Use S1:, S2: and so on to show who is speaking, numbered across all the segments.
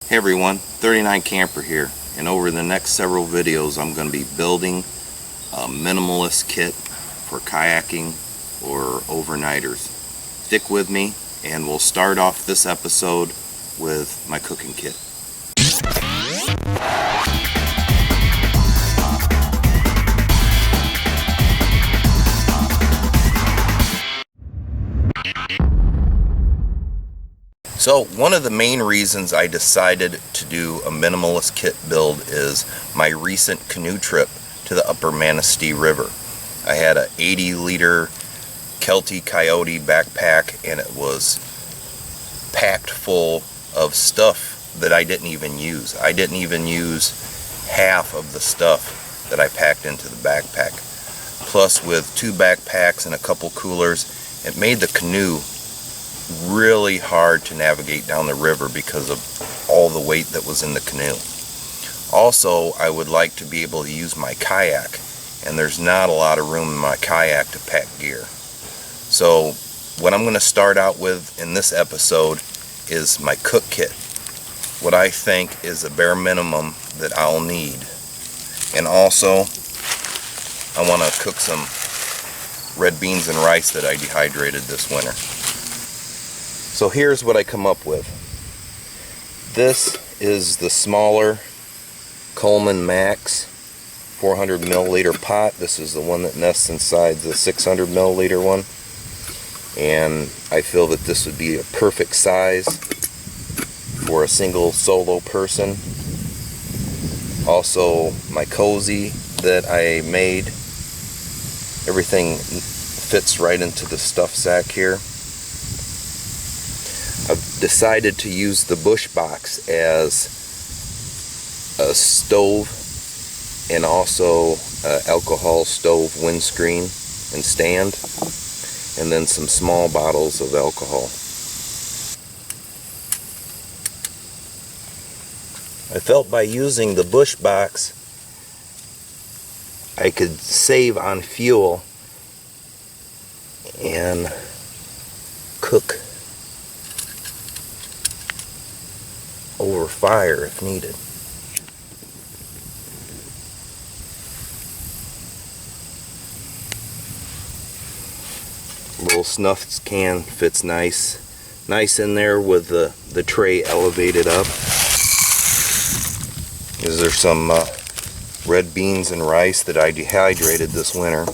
S1: Hey everyone, 39 Camper here, and over the next several videos I'm going to be building a minimalist kit for kayaking or overnighters. Stick with me and we'll start off this episode with my cooking kit. So one of the main reasons I decided to do a minimalist kit build is my recent canoe trip to the upper Manistee River. I had a 80-liter Kelty Coyote backpack and it was packed full of stuff that I didn't even use. I didn't even use half of the stuff that I packed into the backpack. Plus, with 2 backpacks and a couple coolers, it made the canoe really hard to navigate down the river because of all the weight that was in the canoe. Also, I would like to be able to use my kayak, and there's not a lot of room in my kayak to pack gear. So what I'm going to start out with in this episode is my cook kit. What I think is the bare minimum that I'll need. And also, I want to cook some red beans and rice that I dehydrated this winter. So here's what I come up with. This is the smaller Coleman Max 400 milliliter pot. This is the one that nests inside the 600 milliliter one. And I feel that this would be a perfect size for a single solo person. Also, my cozy that I made. Everything fits right into the stuff sack here. I've decided to use the bushbox as a stove and also alcohol stove windscreen and stand, and then some small bottles of alcohol. I felt by using the bushbox I could save on fuel and cook over fire if needed. Little snuff can fits nice in there with the tray elevated up. There's some red beans and rice that I dehydrated this winter.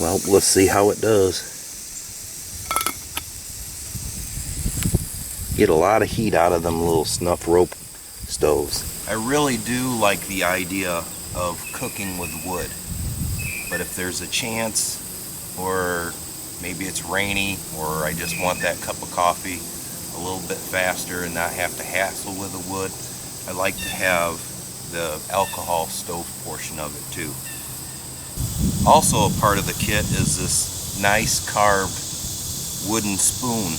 S1: Well, let's see how it does. Get a lot of heat out of them little snuff rope stoves. I really do like the idea of cooking with wood, but if there's a chance, or maybe it's rainy, or I just want that cup of coffee a little bit faster and not have to hassle with the wood, I like to have the alcohol stove portion of it too. Also a part of the kit is this nice carved wooden spoon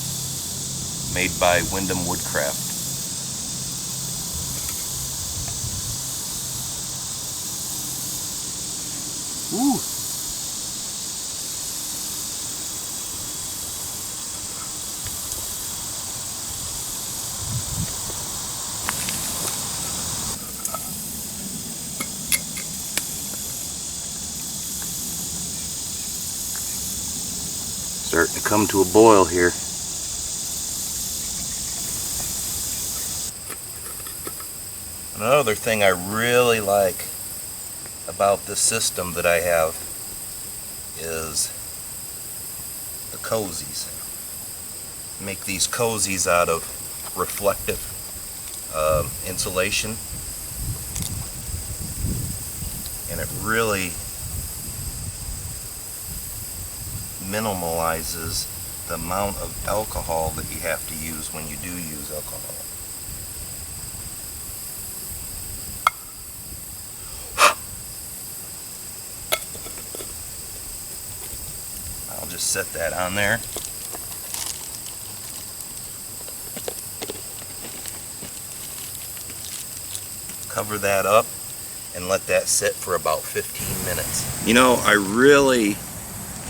S1: made by Wyndham Woodcraft. Ooh! Starting to come to a boil here. Another thing I really like about this system that I have is the cozies. Make these cozies out of reflective insulation, and it really minimalizes the amount of alcohol that you have to use when you do use alcohol. I'll just set that on there. Cover that up and let that sit for about 15 minutes. You know, I really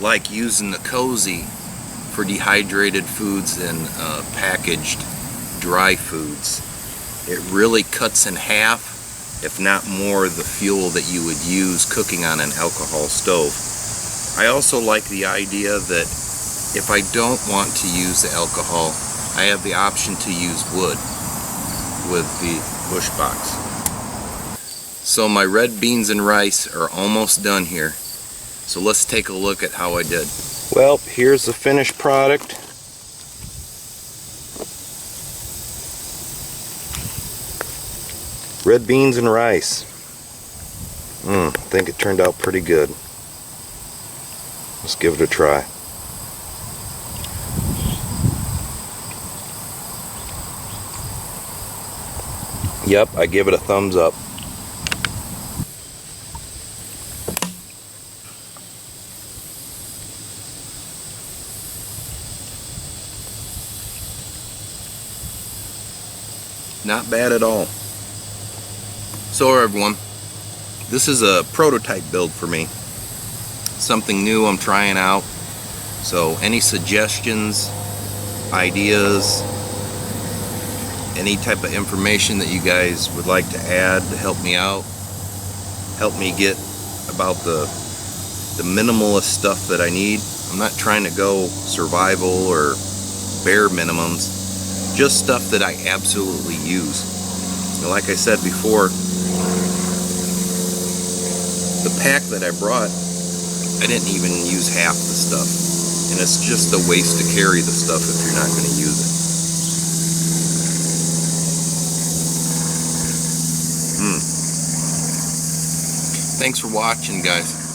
S1: like using the Cozy for dehydrated foods and packaged dry foods. It really cuts in half, if not more, the fuel that you would use cooking on an alcohol stove. I also like the idea that if I don't want to use the alcohol, I have the option to use wood with the bushbox. So my red beans and rice are almost done here. So let's take a look at how I did. Well, here's the finished product. Red beans and rice. I think it turned out pretty good. Let's give it a try. Yep, I give it a thumbs up. Not bad at all. So everyone, this is a prototype build for me. Something new I'm trying out. So any suggestions, ideas, any type of information that you guys would like to add to help me out, help me get about the minimalist stuff that I need. I'm not trying to go survival or bare minimums, just stuff that I absolutely use. And like I said before, the pack that I brought, I didn't even use half the stuff, and it's just a waste to carry the stuff if you're not going to use it. Thanks for watching, guys.